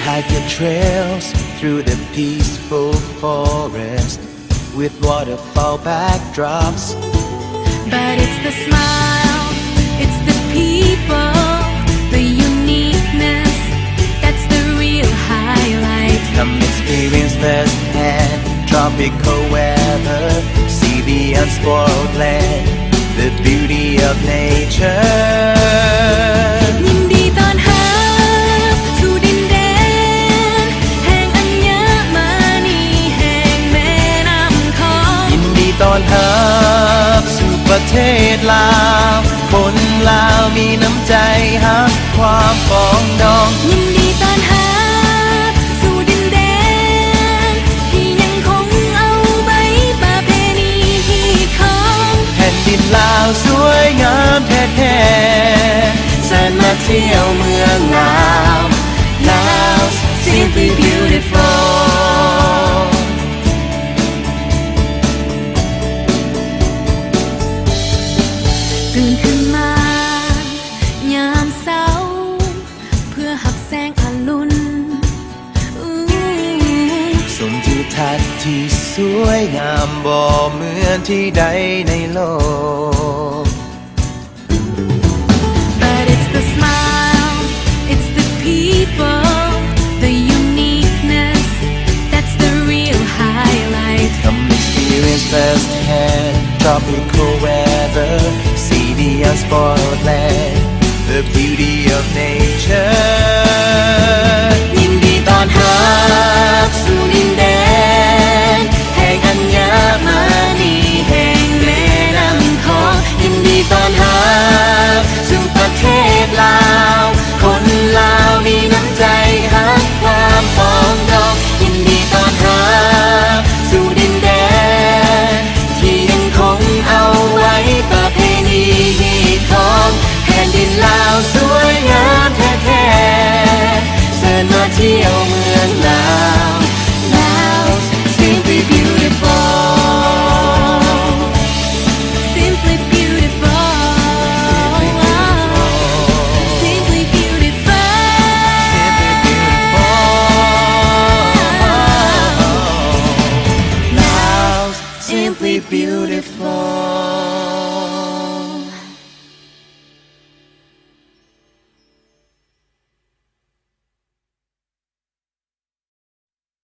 hike your trails through the peaceful forest with waterfall backdrops. But it's the smiles, it's the people, the uniqueness, that's the real highlight. Come experience firsthand tropical weather, see the unspoiled land, the beauty of nature. ยินดีต้อนรับสู่ดินแดนแห่งอัญมณีแห่งแม่น้ำคอง ยินดีต้อนรับสู่ประเทศลาวคนลาวมีน้ำใจฮักความปองดอง ยินดีต้อนรับสู่ดินแดนที่ยังคงเอาไว้ประเพณีที่ของ แผ่นดินลาวสวยงามแท้ๆเชิญมาเที่ยวเมืองลาวลาว simply beautiful ตื่นขึ้นมายามเช้าเพื่อหับแสงอรุณ สมทิวทัศน์ที่สวยงามบ่เหมือนที่ใดในโลก But it's the smiles, it's the people, the uniqueness, that's the real highlight. Come experience firsthand tropical weather, see the unspoiled land, the beauty of nature. ยินดีต้อนรับสู่ดินแดนแห่งอัญมณีแห่งแม่น้ำคองยินดีต้อนรับสู่ประเทศลาวคนลาวมีน้ำใจฮักความปองดองยินดีต้อนรับสู่ดินแดนที่ยังคงเอาไว้ประเพณีของแผ่นดินลาวสวยงามแท้ๆเชิญมาเที่ยวเมืองลาวลาว simply beautiful Simply beautiful, simply beautiful. Love, simply beautiful.